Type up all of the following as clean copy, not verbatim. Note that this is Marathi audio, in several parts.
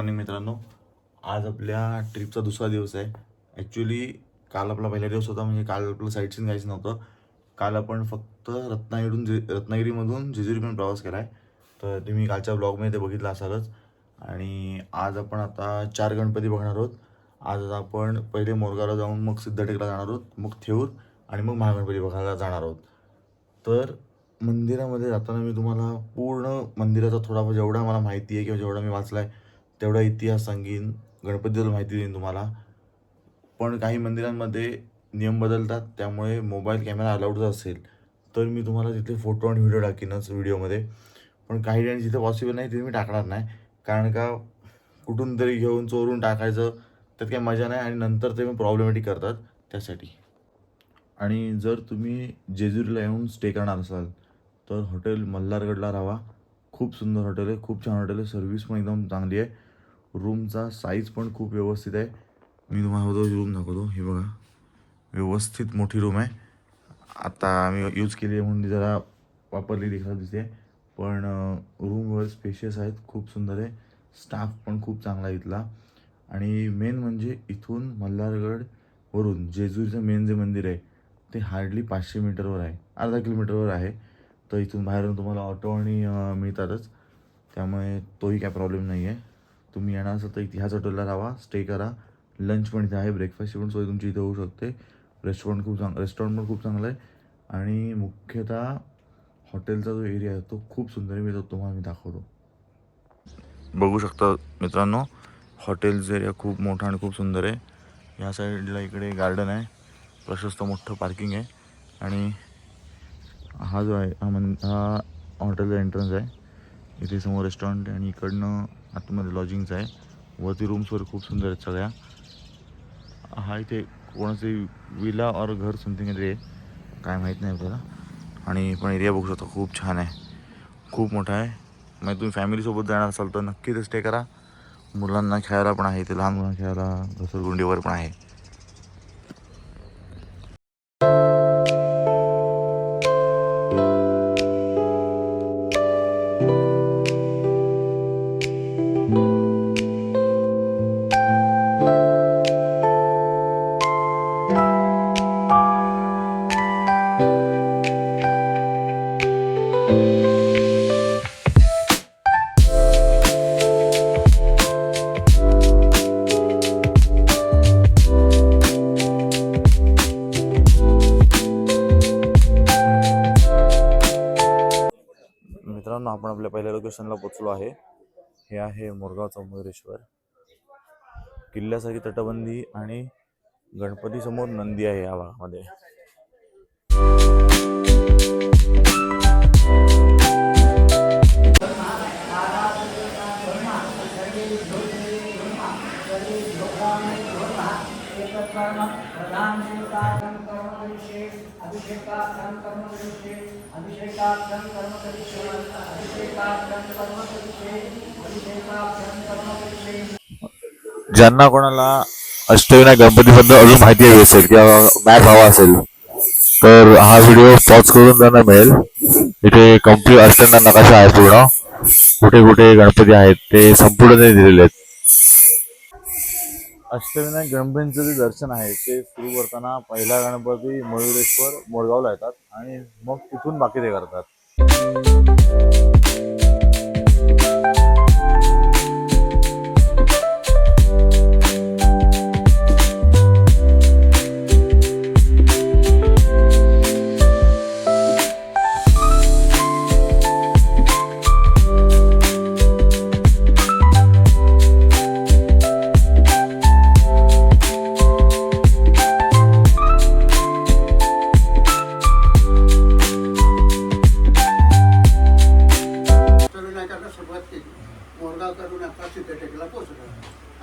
मॉर्निंग मित्रांनो. आज आपल्या ट्रिपचा दुसरा दिवस आहे. ॲक्च्युली काल आपला पहिला दिवस होता, म्हणजे काल आपलं साईट सीन काहीच नव्हतं. काल आपण फक्त रत्नागिरीमधून जेजुरीपर्यंत प्रवास केला आहे. तर तुम्ही कालच्या ब्लॉगमध्ये ते बघितलं असालच. आणि आज आपण आता 4 गणपती बघणार आहोत. आज आपण पहिले मोरगावला जाऊन मग सिद्धटेकला जाणार आहोत, मग थेऊर आणि मग महागणपती बघायला जाणार आहोत. तर मंदिरामध्ये जाताना मी तुम्हाला पूर्ण मंदिराचा थोडा जेवढा मला माहिती आहे किंवा जेवढा मी वाचला आहे तेवढा इतिहास सांगीन, गणपतीबद्दल माहिती देईन तुम्हाला. पण काही मंदिरांमध्ये नियम बदलतात, त्यामुळे मोबाईल कॅमेरा अलाउड असेल तर मी तुम्हाला तिथे फोटो आणि व्हिडिओ टाकीनच व्हिडिओमध्ये. पण काही ठिकाणी जिथे पॉसिबल नाही तिथे मी टाकणार नाही, कारण का कुठून तरी घेऊन चोरून टाकायचं त्यात काही मजा नाही आणि नंतर ते प्रॉब्लेमॅटिक करतात त्यासाठी. आणि जर तुम्ही जेजुरीला येऊन स्टे करणार असाल तर हॉटेल मल्हारगडला राहा. खूप सुंदर हॉटेल आहे, खूप छान हॉटेल आहे, सर्व्हिस पण एकदम चांगली आहे, रूमचा साईज पण खूप व्यवस्थित आहे. मी तुम्हाला रूम दाखवतो. हे बघा, व्यवस्थित मोठी रूम आहे. आता आम्ही यूज केली आहे म्हणून जरा वापरली दिसते, पण रूमवर स्पेशियस आहेत, खूप सुंदर आहे. स्टाफ पण खूप चांगला आहे इथला. आणि मेन म्हणजे इथून मल्हारगडवरून जेजुरीचं मेन जे मंदिर आहे ते हार्डली 500 मीटरवर आहे, अर्धा किलोमीटरवर आहे. तर इथून बाहेरून तुम्हाला ऑटो आणि मिळतातच, त्यामुळे तोही काय प्रॉब्लेम नाही आहे. तुम्ही येणार असाल तर ह्याच हॉटेलला राहा, स्टे करा. लंच पण इथे आहे, ब्रेकफास्टची पण सोय तुमची इथे होऊ शकते. रेस्टॉरंट पण खूप चांगलं आहे. आणि मुख्यतः हॉटेलचा जो एरिया आहे तो खूप सुंदर आहे. तुम्हाला मी दाखवतो. बघू शकता मित्रांनो, हॉटेलचा एरिया खूप मोठा आणि खूप सुंदर आहे. ह्या साईडला इकडे गार्डन आहे, प्रशस्त मोठं पार्किंग आहे. आणि हा जो आहे हा हॉटेलचा एंट्रन्स आहे. इथे समोर रेस्टॉरंट आहे आणि इकडनं आतमध्ये लॉजिंगचं आहे. वरती रूम्स वगैरे खूप सुंदर आहेत सगळ्या. हा इथे कोणाचे विला और घर समथिंग आहे, काय माहीत नाही आपल्याला. आणि पण एरिया बघू शकता, खूप छान आहे, खूप मोठा आहे. मग तुम्ही फॅमिलीसोबत जाणार असाल तर नक्की ते स्टे करा. मुलांना खेळायला पण आहे इथे, लहान मुलांना खेळायला घसरगुंडीवर पण आहे. मित्रांनो, आपण आपल्या पहिल्या लोकेशनला पोचलो आहे. हे आहे मोरगावचा मयुरेश्वर. किल्ल्यासारखी तटबंदी आणि गणपती समोर नंदी आहे या भागामध्ये. ज्यांना कोणाला अष्टविनायक गणपतीबद्दल अजून माहिती हवी असेल किंवा मॅप हवा असेल तर हा व्हिडिओ पॉज करून त्यांना मिळेल. इथे कम्प्लीट अष्टविनायक नकाशा आहे, पूर्ण कुठे कुठे गणपती आहेत ते संपूर्ण दिलेले आहेत. अष्टविनायक गणपतींचं जे दर्शन आहे ते सुरू करताना पहिला गणपती मयुरेश्वर मोरगावला येतात आणि मग तिथून बाकी ते करतात. मोरगावकडून आता सिद्धटेकला पोचलो.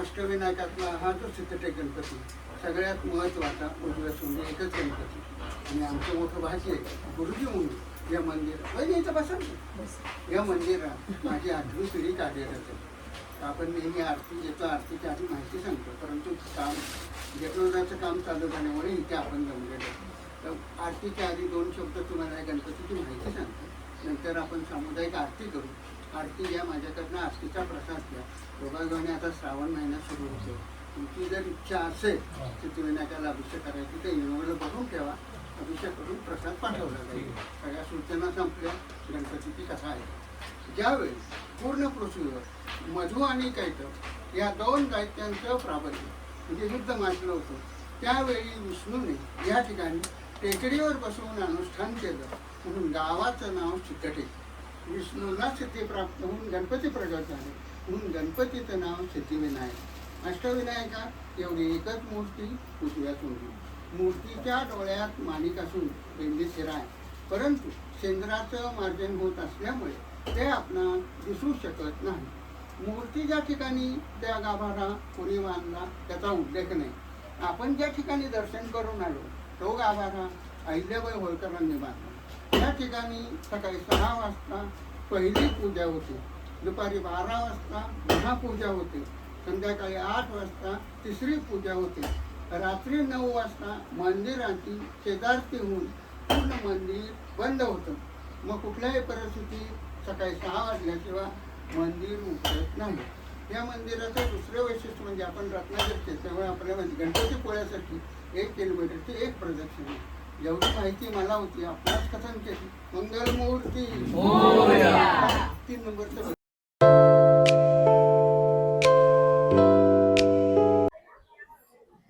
अष्टविनायकातला हा जो सिद्धटेक गणपती सगळ्यात महत्त्वाचा उजव्या सोंडी एकच गणपती. आणि आमचं मोठं भाग्य गुरुजी म्हणून या मंदिर याचा बसा या मंदिरात माझी 8वी पिढी कार्यरत आहे. आपण नेहमी आरती घेतो, आरतीची आधी माहिती सांगतो, परंतु काम जटोदाचं काम चालू झाल्यामुळे इथे आपण जमलेलो. तर आरतीच्या आधी 2 शब्द तुम्हाला गणपतीची माहिती सांगतो, नंतर आपण सामुदायिक आरती करू आरती घ्या, माझ्याकडनं आरतीचा प्रसाद घ्या. योगायोगाने आता श्रावण महिना सुरू होतो. तुमची जर इच्छा असेल सिद्धिविनायकाला अभिषेक करायची तर एवढं बघून ठेवा, अभिषेक करून प्रसाद पाठवला जाईल. सगळ्या सूचना संपल्या. गणपतीची कथा आहे. ज्यावेळी पूर्ण पृथ्वीवर मधु आणि कैटभ या 2 दैत्यांचं प्राबल्य म्हणजे युद्ध माजलं होतं, त्यावेळी विष्णूने या ठिकाणी टेकडीवर बसवून अनुष्ठान केलं म्हणून गावाचं नाव सिद्धटेक. विष्णूंना सिद्धी प्राप्त होऊन गणपती प्रगट झाले म्हणून गणपतीचं नाव सिद्धिविनायक. अष्टविनायका एवढी एकच मूर्ती उजव्यात उभी. मूर्तीच्या डोळ्यात माणिक असून बेंबी शिरा आहे, परंतु शेंद्राचं मार्जन होत असल्यामुळे ते आपणास दिसू शकत नाही. मूर्ती ज्या ठिकाणी त्या गाभारा कोणी बांधला त्याचा उल्लेख नाही. आपण ज्या ठिकाणी दर्शन करून आलो तो गाभारा अहिल्याबाई होळकरांनी बांधला. त्या ठिकाणी सकाळी 6 वाजता पहिली पूजा होते, दुपारी 12 वाजता महापूजा होते, संध्याकाळी 8 वाजता तिसरी पूजा होते, रात्री 9 वाजता मंदिराची शेजारती होऊन पूर्ण मंदिर बंद होतं. मग कुठल्याही परिस्थितीत सकाळी 6 वाजल्याशिवाय मंदिर उघडत नाही. या मंदिराचं दुसरं वैशिष्ट्य म्हणजे आपण रत्नागिरीचे त्यामुळे आपल्या गणपतीपुळ्यासाठी 1 किलोमीटरची 1 प्रदक्षिणा. जेवढी माहिती मला होती आपल्याच कथन केली. मंगलमूर्ती 3 नंबरचं.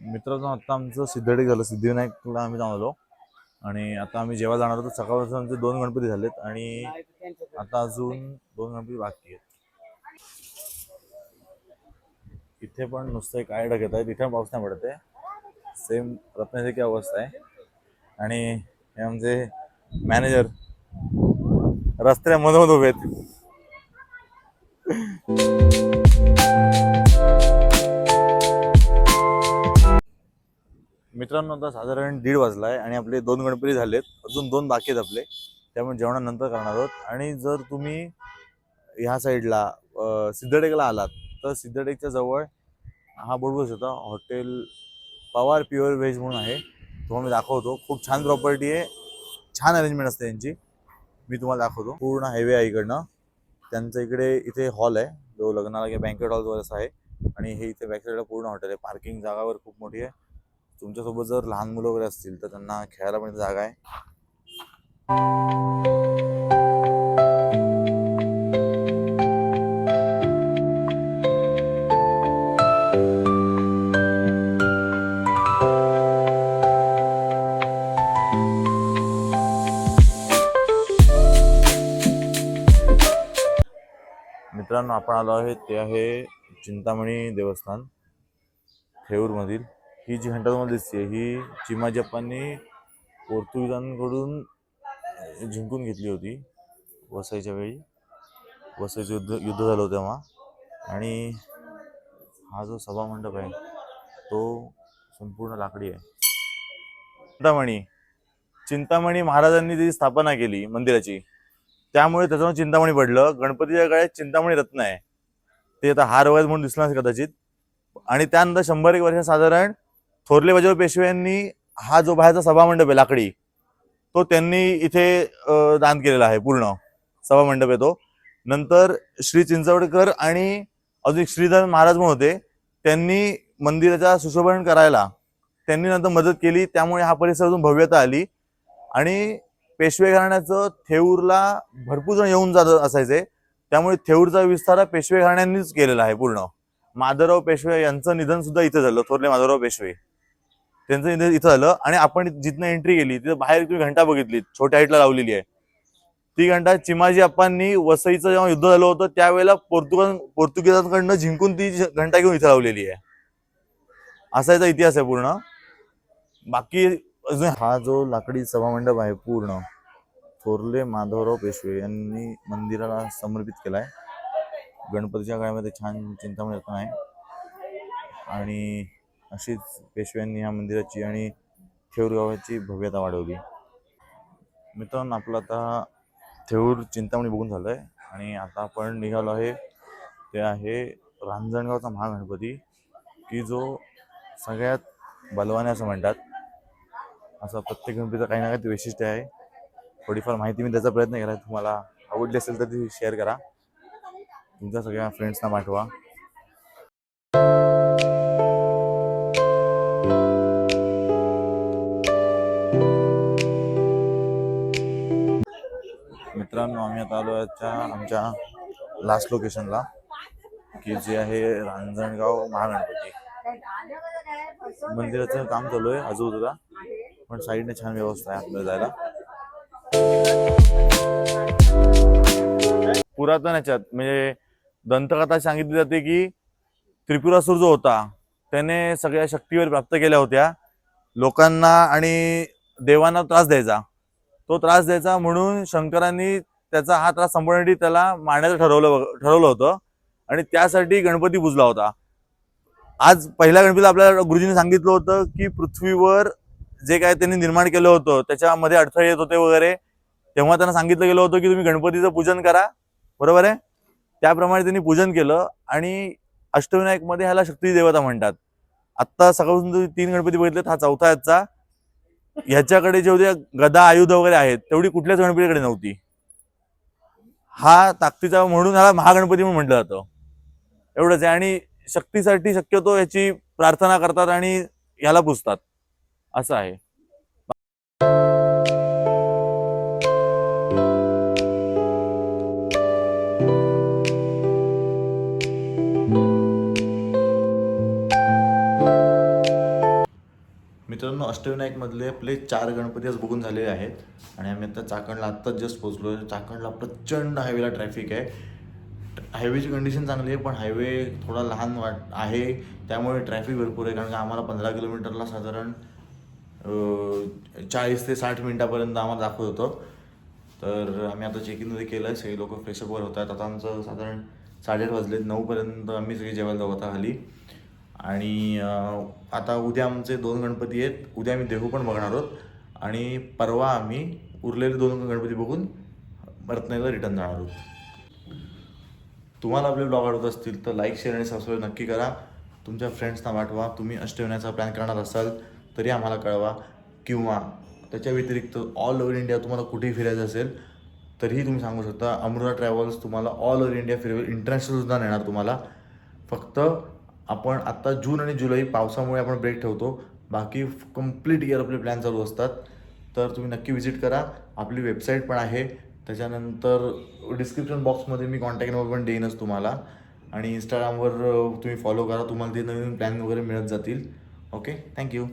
मित्रांनो, आता आमचं सिद्धटेक झालं. सिद्धिविनायकला आम्ही जाऊन आलो आणि आता आम्ही जेव्हा जाणार होतो सकाळपासून आमचे 2 गणपती झालेत आणि आता अजून 2 गणपती बाकी आहेत. इथे पण नुसतं काय ढग येत आहे, तिथे पाऊस नाही पडत आहे. सेम रत्नागिरीची अवस्था आहे. आणि हे आमचे मॅनेजर रस्त्यामधून उभे आहेत. मित्रांनो, आता साधारण 1:30 वाजला आहे आणि आपले 2 गणपती झालेत, अजून 2 बाकी आहेत आपले, त्यामुळे जेवणानंतर करणार आहोत. आणि जर तुम्ही ह्या साईडला सिद्धटेकला आलात तर सिद्धटेकच्या जवळ हा बोर्ड होता हॉटेल पवार प्युअर व्हेज म्हणून आहे, तुम्हाला मी दाखवतो. खूप छान प्रॉपर्टी आहे, छान अरेंजमेंट असते त्यांची. मी तुम्हाला दाखवतो. पूर्ण हायवे आहे इकडनं. त्यांचं इकडे इथे हॉल आहे जो लग्नाला किंवा बँकेट हॉल वगैरे असं आहे. आणि हे इथे बॅक साईडला पूर्ण हॉटेल आहे. पार्किंग जागावर खूप मोठी आहे. तुमच्यासोबत जर लहान मुलं वगैरे असतील तर त्यांना खेळायला पण जागा आहे. मित्रांनो, आपण आलो आहे ते आहे चिंतामणी देवस्थान थेऊरमधील. ही जी घंटा तुम्हाला दिसते ही चिमाजीप्पांनी पोर्तुगीजांकडून जिंकून घेतली होती वसईच्या वेळी. वसईचं युद्ध झालं होतं तेव्हा. आणि हा जो सभामंडप आहे तो संपूर्ण लाकडी आहे. चिंतामणी महाराजांनी जी स्थापना केली मंदिराची, त्यामुळे त्याच्यावर चिंतामणी पडलं. गणपतीच्या गळ्यात चिंतामणी रत्न आहे, ते आता हार वगैरे म्हणून दिसलं नसेल कदाचित. आणि त्यानंतर 100 वर्ष साधारण थोरले बजाव पेशवे यांनी हा जो बाहेरचा सभामंडप आहे लाकडी, तो त्यांनी इथे दान केलेला आहे. पूर्ण सभामंडप आहे तो. नंतर श्री चिंचवडकर आणि अजून एक श्रीधर महाराज म्हणून होते, त्यांनी मंदिराचा सुशोभन करायला त्यांनी नंतर मदत केली. त्यामुळे हा परिसर अजून भव्यता आली. आणि पेशवे घराण्याचं थेऊरला भरपूर जण येऊन जात असायचे, त्यामुळे थेऊरचा विस्तार पेशवे घराण्यांनीच केलेला आहे पूर्ण. माधवराव पेशवे यांचं निधन सुद्धा इथं झालं. थोरले माधवराव पेशवे त्यांचं निधन इथं झालं. आणि आपण जिथनं एंट्री केली तिथं बाहेर तुम्ही घंटा बघितली, छोट्या हाईटला लावलेली आहे. ती घंटा चिमाजी अप्पांनी वसईचं जेव्हा युद्ध झालं होतं त्यावेळेला पोर्तुगीजांकडनं जिंकून ती घंटा घेऊन इथं लावलेली आहे. असा याचा इतिहास आहे पूर्ण. बाकी अजून हा जो लाकडी सभामंडप आहे पूर्ण थोरले माधवराव पेशवे यांनी मंदिराला समर्पित केलाय. गणपतीच्या काळामध्ये छान चिंतामणी रत्न आहे. आणि अशीच पेशव्यांनी ह्या मंदिराची आणि थेऊर गावाची भव्यता वाढवली. मित्रांनो, आपलं आता थेऊर चिंतामणी बघून झालंय आणि आता आपण निघालो आहे ते आहे रांजणगावचा महागणपती, की जो सगळ्यात बलवान असं म्हणतात. असं प्रत्येक गणपतीचं काही ना काही वैशिष्ट्य आहे. थोडीफार माहिती मी त्याचा प्रयत्न केला, तुम्हाला आवडली असेल तर ती शेअर करा. तुमच्या सगळ्या फ्रेंड्सना पाठवा. मित्रांनो, आम्ही आता आलो आमच्या लास्ट लोकेशनला, की जे आहे रांजणगाव महागणपती. मंदिराचं काम चालू आहे आजूबाजूला, पण साईडने छान व्यवस्था आहे आपल्याला जायला. पुरातन ह्याच्यात म्हणजे दंतकथा सांगितली जाते की त्रिपुरासूर जो होता त्याने सगळ्या शक्तीवर प्राप्त केल्या होत्या लोकांना आणि देवांना त्रास द्यायचा. तो त्रास द्यायचा म्हणून शंकरांनी त्याचा हा त्रास संपवण्यासाठी त्याला मारण्याचं ठरवलं होतं आणि त्यासाठी गणपती पूजला होता. आज पहिल्या गणपतीला आपल्याला गुरुजींनी सांगितलं होतं की पृथ्वीवर जे काय त्यांनी निर्माण केलं होतं त्याच्यामध्ये अडथळे येत होते वगैरे, तेव्हा त्यांना सांगितलं गेलं होतं की तुम्ही गणपतीचं पूजन करा, बरोबर आहे. त्याप्रमाणे त्यांनी पूजन केलं आणि अष्टविनायक मध्ये ह्याला शक्ती देवता म्हणतात. आत्ता सकाळपासून 3 गणपती बघितलेत, हा चौथा याचा. ह्याच्याकडे जेवढे गदा आयुध वगैरे आहेत तेवढी कुठल्याच गणपतीकडे नव्हती. हा ताकदीचा म्हणून ह्याला महागणपती म्हणून म्हटलं जातं. एवढंच आहे. आणि शक्तीसाठी शक्यतो याची प्रार्थना करतात आणि ह्याला पूजतात, असं आहे. मित्रांनो, अष्टविनायक मधले आपले 4 गणपती आज बघून झालेले आहेत आणि आम्ही आता चाकणला आत्ताच जस्ट पोहोचलो. चाकणला प्रचंड हायवेला ट्रॅफिक आहे. हायवेची कंडिशन चांगली आहे पण हायवे थोडा लहान आहे, त्यामुळे ट्रॅफिक भरपूर आहे. कारण का आम्हाला 15 किलोमीटरला साधारण 40 ते 60 मिनिटापर्यंत आम्हाला दाखवत होतं. तर आम्ही आता चेक इनमध्ये केलं आहे, सगळे लोक फ्रेशअप वर होत आहेत. आता आमचं साधारण 8:30 वाजलेत, 9पर्यंत आम्ही सगळे जेवायला जाऊ आता खाली. आणि आता उद्या आमचे 2 गणपती आहेत. उद्या आम्ही देहू पण बघणार आहोत आणि परवा आम्ही उरलेले 2 गणपती बघून रत्नागिरीला रिटर्न जाणार आहोत. तुम्हाला आपले ब्लॉग आवडत असतील तर लाईक, शेअर आणि सबस्क्राईब नक्की करा. तुमच्या फ्रेंड्सना पाठवा. तुम्ही अष्टविनायकचा प्लॅन करणार असाल तरी आम्हाला कळवा, किंवा त्याच्या व्यतिरिक्त ऑल ओव्हर इंडिया तुम्हाला कुठेही फिरायचं असेल तरीही तुम्ही सांगू शकता. अमृता ट्रॅव्हल्स तुम्हाला ऑल ओव्हर इंडिया फिरवेल, इंटरनॅशनलसुद्धा नेणार तुम्हाला. फक्त आपण आत्ता जून आणि जुलै पावसामुळे आपण ब्रेक ठेवतो, बाकी कंप्लीट इयर आपले प्लॅन चालू असतात. तर तुम्ही नक्की विजिट करा. आपली वेबसाईट पण आहे, त्याच्यानंतर डिस्क्रिप्शन बॉक्समध्ये मी कॉन्टॅक्ट नंबर पण देईनच तुम्हाला. आणि इंस्टाग्रामवर तुम्ही फॉलो करा, तुम्हाला ते नवीन प्लॅन वगैरे मिळत जातील. Okay, thank you.